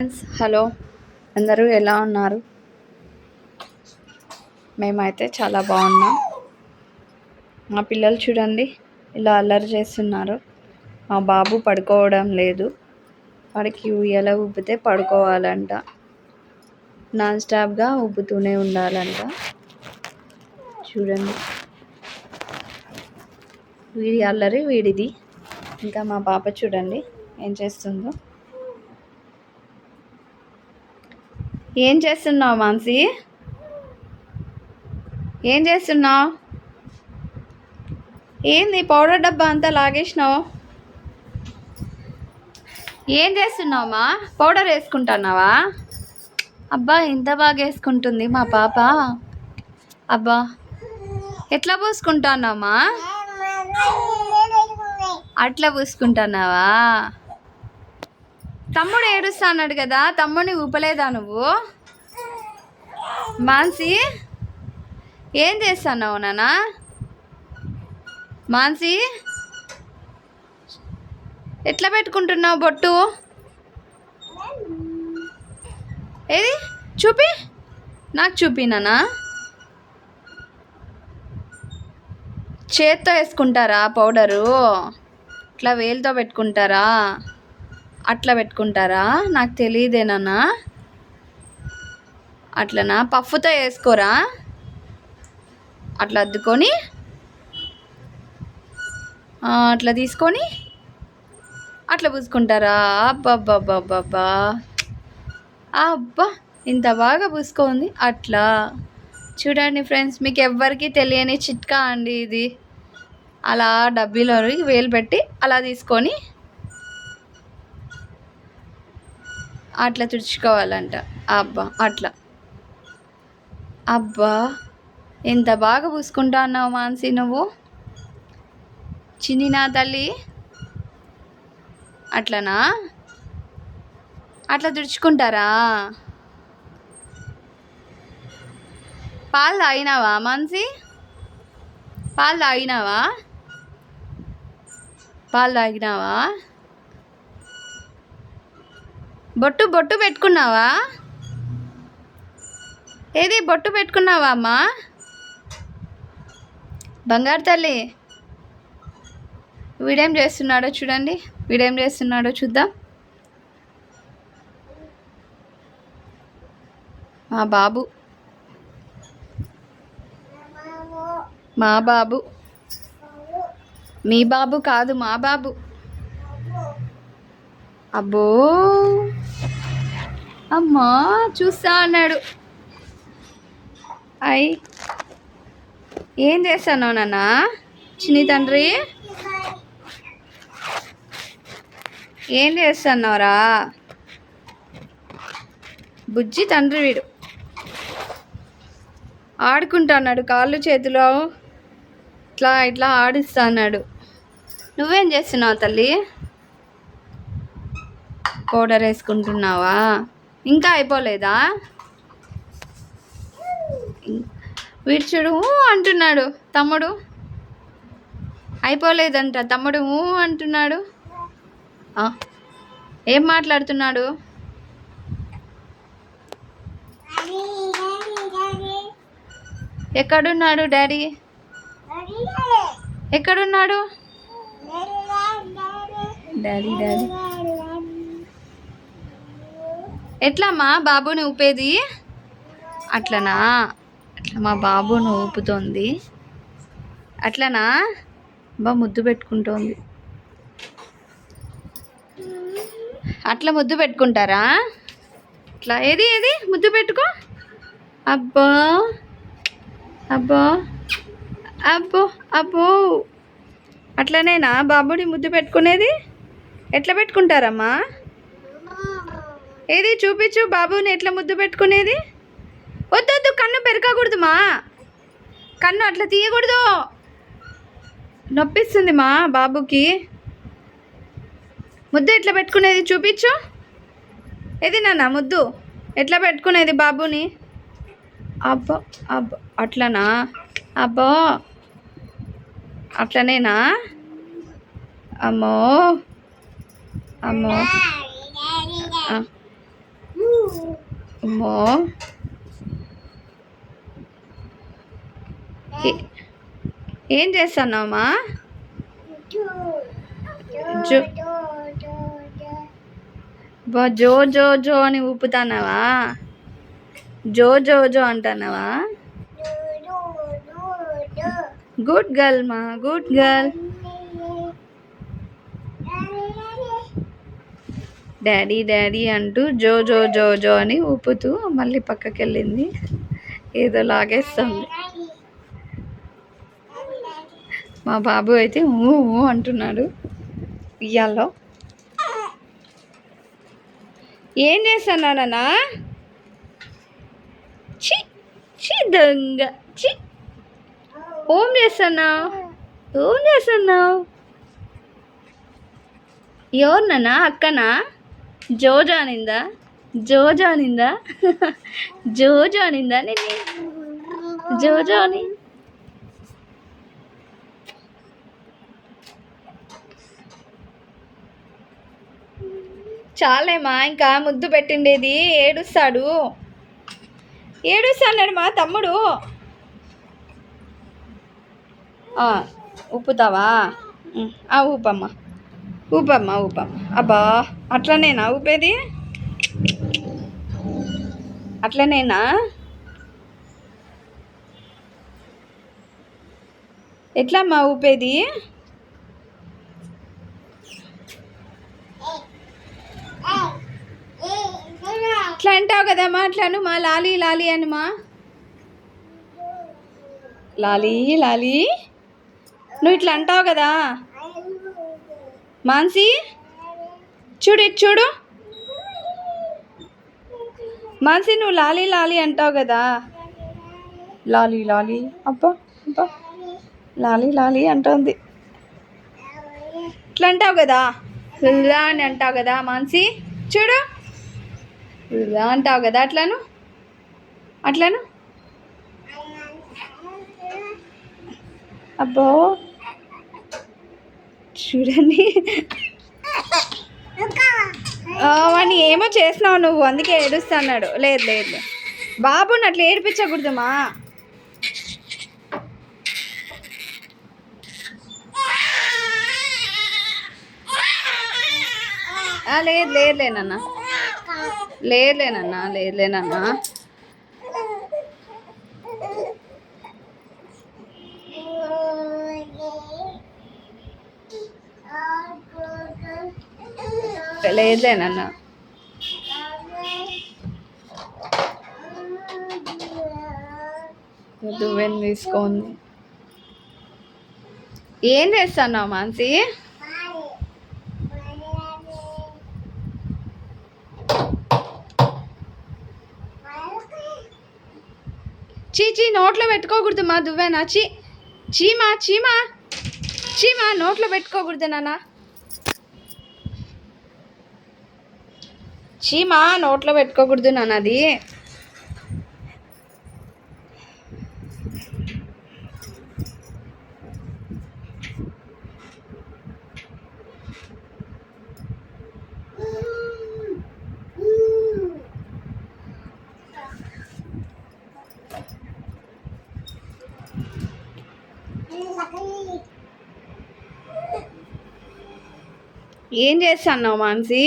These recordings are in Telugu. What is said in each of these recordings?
Friends, hello. అందరూ ఎలా ఉన్నారు? మేమైతే చాలా బాగున్నాం. మా పిల్లలు చూడండి ఇలా అల్లరి చేస్తున్నారు. మా బాబు పడుకోవడం లేదు. వాడికి ఉయ్యాల ఊపితే పడుకోవాలంట. నాన్ స్టాప్గా ఊపుతూనే ఉండాలంట. చూడండి, వీడి అల్లరి వీడిది. ఇంకా మా పాప చూడండి ఏం చేస్తుందో. ఏం చేస్తున్నావు మాన్సి? ఏం చేస్తున్నావు? ఏంది పౌడర్ డబ్బా అంతా లాగేసినావు? ఏం చేస్తున్నావమ్మా? పౌడర్ వేసుకుంటున్నావా? అబ్బా, ఇంత బాగా వేసుకుంటుంది మా పాప. అబ్బా, ఎట్లా పూసుకుంటున్నావమ్మా? అట్లా పూసుకుంటున్నావా? తమ్ముడు ఏడుస్తా అన్నాడు కదా, తమ్ముడిని ఊపలేదా నువ్వు? మాన్సి, ఏం చేస్తున్నావు నాన్న? మాన్సి, ఎట్లా పెట్టుకుంటున్నావు బొట్టు? ఏది చూపి, నాకు చూపి నాన్న. చేత్తో వేసుకుంటారా పౌడరు? ఇట్లా వేలుతో పెట్టుకుంటారా? అట్లా పెట్టుకుంటారా? నాకు తెలియదేనా. అట్లనా? పఫ్తో వేసుకోరా? అట్లా అద్దుకొని అట్లా తీసుకొని అట్లా పూసుకుంటారా? అబ్బబ్బబ్బబ్బబ్బా, అబ్బా, ఇంత బాగా పూసుకోంది. అట్లా చూడండి ఫ్రెండ్స్, మీకు ఎవ్వరికీ తెలియని చిట్కా అండి ఇది. అలా డబ్బీలో వేలు పెట్టి అలా తీసుకొని అట్లా తుడుచుకోవాలంట. అబ్బా, అట్లా. అబ్బా, ఎంత బాగా పూసుకుంటా అన్నావు మాన్సి నువ్వు. చిన్ని నా తల్లి, అట్లనా? అట్లా తుడుచుకుంటారా? పాలు తాగినావా మాన్సి? పాలు తాగినావా? పాలు తాగినావా? బొట్టు పెట్టుకున్నావా? ఏది బొట్టు పెట్టుకున్నావా అమ్మా? బంగారు తల్లి, వీడేం చేస్తున్నాడో చూడండి. వీడేం చేస్తున్నాడో చూద్దాం. మా బాబు మీ బాబు కాదు, మా బాబు. అబ్బో, అమ్మా చూస్తా అన్నాడు. అయ్, ఏం చేస్తాను నాన్న? చిన్ని తండ్రి, ఏం చేస్తున్నావురా? బుజ్జి తండ్రి వీడు. ఆడుకుంటున్నాడు, కాళ్ళు చేతిలో ఇట్లా ఇట్లా ఆడిస్తా అన్నాడు. నువ్వేం చేస్తున్నావు తల్లి? పౌడర్ వేసుకుంటున్నావా? ఇంకా అయిపోలేదా? వీడు చూడు అంటున్నాడు తమ్ముడు. అయిపోలేదంట తమ్ముడు అంటున్నాడు. ఏం మాట్లాడుతున్నాడు? ఎక్కడున్నాడు డాడీ? ఎక్కడున్నాడు డాడీ? డాడీ ఎట్లమ్మా బాబుని ఊపేది? అట్లనా? అట్లా మా బాబును ఊపుతోంది. అట్లనా? ముద్దు పెట్టుకుంటోంది. అట్లా ముద్దు పెట్టుకుంటారా? అట్లా ఏది ముద్దు పెట్టుకో. అబ్బా, అబ్బా, అబ్బో, అబ్బో, అట్లనేనా బాబుని ముద్దు పెట్టుకునేది? ఎట్లా పెట్టుకుంటారమ్మా? ఏది చూపించు బాబుని ఎట్లా ముద్దు పెట్టుకునేది. వద్దు, కన్ను పెరగకూడదు మా. కన్ను అట్లా తీయకూడదు, నొప్పిస్తుంది మా బాబుకి. ముద్దు ఎట్లా పెట్టుకునేది చూపించు. ఏది నాన్న ముద్దు ఎట్లా పెట్టుకునేది బాబుని? అబ్బా, అబ్బా, అట్లనా? అబ్బో, అట్లనేనా? అమ్మో, అమ్మో, అమ్మో ఏం చేస్తున్నావమ్మా? జో జో జో జో అని ఊపుతున్నావా? జో జో జో అంటున్నావా? గుడ్ గర్ల్ మా, గుడ్ గర్ల్. డాడీ డాడీ అంటూ జో జో జో జో అని ఊపుతూ మళ్ళీ పక్కకి వెళ్ళింది. ఏదో లాగేస్తుంది. మా బాబు అయితే ఊ ఊ అంటున్నాడు ఇయ్యాలో. ఏం చేస్తున్నానన్నా? చి చి దొంగ చి. ఓం చేస్తున్నావు, ఓం చేస్తున్నావు. ఎవరినన్నా? అక్కనా? జోజో అనిందా? జోజో అనిందా? జోజో అనిందా నిన్ను? జోజో అని చాలేమా, ఇంకా ముద్దు పెట్టిండేది. ఏడుస్తాడు మా తమ్ముడు. ఊపుతావా? ఊపమ్మా, ఊపమ్మా, ఊపమ్మా. అబ్బా, అట్లనేనా ఊపేది? అట్లనేనా? ఎట్లమ్మా ఊపేది? ఇట్లా అంటావు కదమ్మా, అట్లాను మా. లాలీ లాలీ అనుమా. లాలీ లాలీ నువ్వు ఇట్లా అంటావు కదా మాన్సి. చూడు చూడు మాన్సి, నువ్వు లాలీ లాలీ అంటావు కదా. లాలీ లాలీ, అబ్బా అబ్బా, లాలీ లాలీ అంటుంది. ఇట్లా అంటావు కదా, ఇలా అని అంటావు కదా మాన్సి. చూడు, ఇలా అంటావు కదా. అట్లను అట్లను. అబ్బో చూడండి, వాడిని ఏమో చేసినావు నువ్వు, అందుకే ఏడుస్తున్నాడు. లేదు లేదు, బాబుని అట్లా ఏడిపించకూడదుమా. లేదు లేదులేనన్నా, లేదులేనన్నా. లేదులేనన్నా. దువ్వెని తీసుకోండి. ఏం చేస్తున్నావు మాన్సి? చీచీ, నోట్లో పెట్టుకోకూడదు మా దువ్వెనా. చీమా చీమా చీమా, నోట్లో పెట్టుకోకూడదు నాన్న. చీమా నోట్లో పెట్టుకోకూడదు నాన్న అది. ఏం చేస్తున్నావు మాన్సి?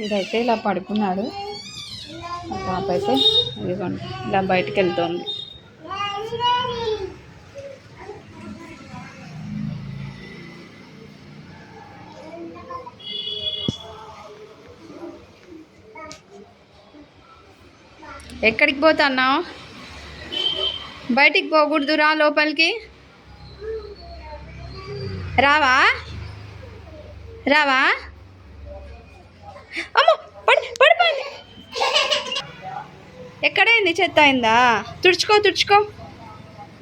ఇదైతే ఇలా పడుకున్నాడు. మా పాప అయితే ఇదిగోండి ఇలా బయటికి వెళ్తుంది. ఎక్కడికి పోతున్నావు? బయటికి పోకూడదు, రా లోపలికి. రావా రావా? అమ్మో పడిపోయింది. ఎక్కడైంది? చెత్త అయిందా? తుడుచుకో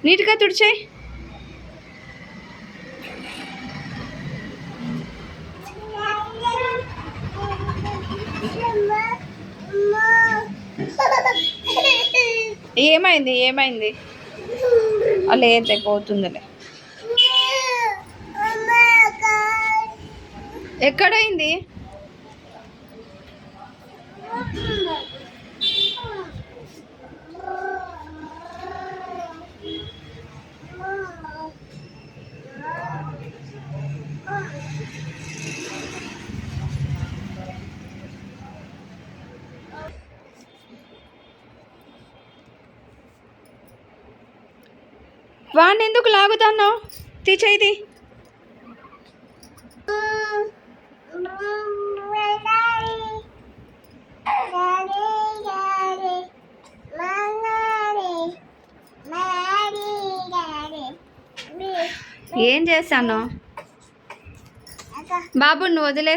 నీట్గా తుడిచేయి. ఏమైంది? లేదులే, పోతుందిలే. ఎక్కడైంది? వాడిని ఎందుకు లాగుతున్నావు? తీచేది. ఏం చేస్తాను బాబు? నువ్వు వదిలే.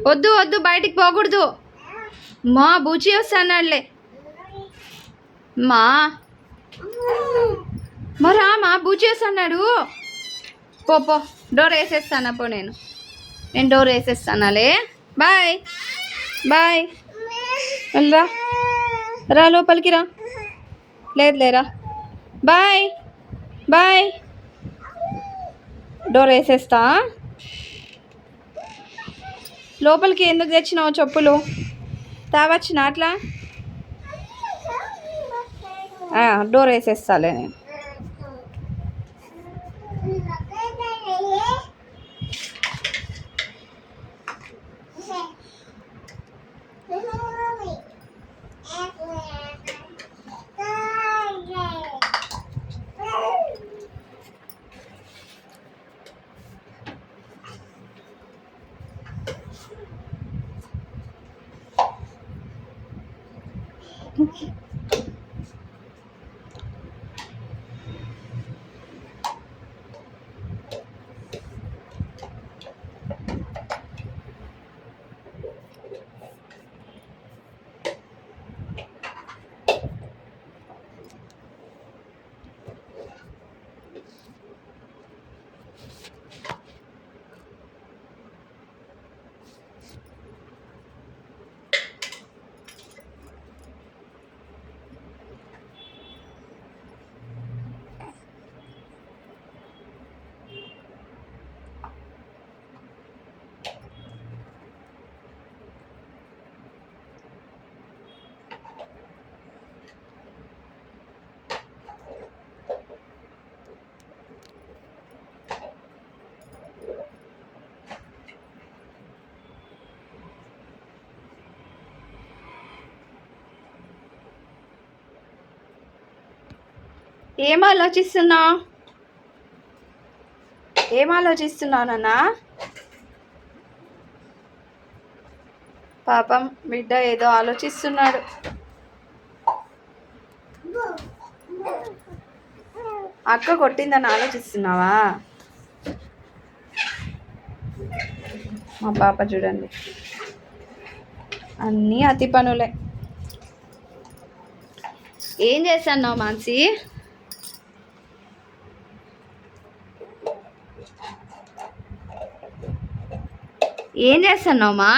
వద్దు బయటికి పోకూడదు. మా బూచి వస్తాడులే. మా బూచి వస్తున్నాడు. పో డోర్ వేసేస్తానా? నేను డోర్ వేసేస్తానాలే. బాయ్ వెళ్ళరా, రా లోపలికి రా. లేదులేరా. బాయ్ డోర్ వేసేస్తా. లోపలికి ఎందుకు తెచ్చినావు చెప్పులు? తావచ్చిన అట్లా డోర్ వేసేస్తాలే నేను. ఏం ఆలోచిస్తున్నావు నాన్న? పాపం బిడ్డ ఏదో ఆలోచిస్తున్నాడు. అక్క కొట్టిందని ఆలోచిస్తున్నావా? మా పాప చూడండి, అన్నీ అతి పనులే. ఏం చేస్తున్నావు మాన్సి? ఏం చేస్తున్నావు మా?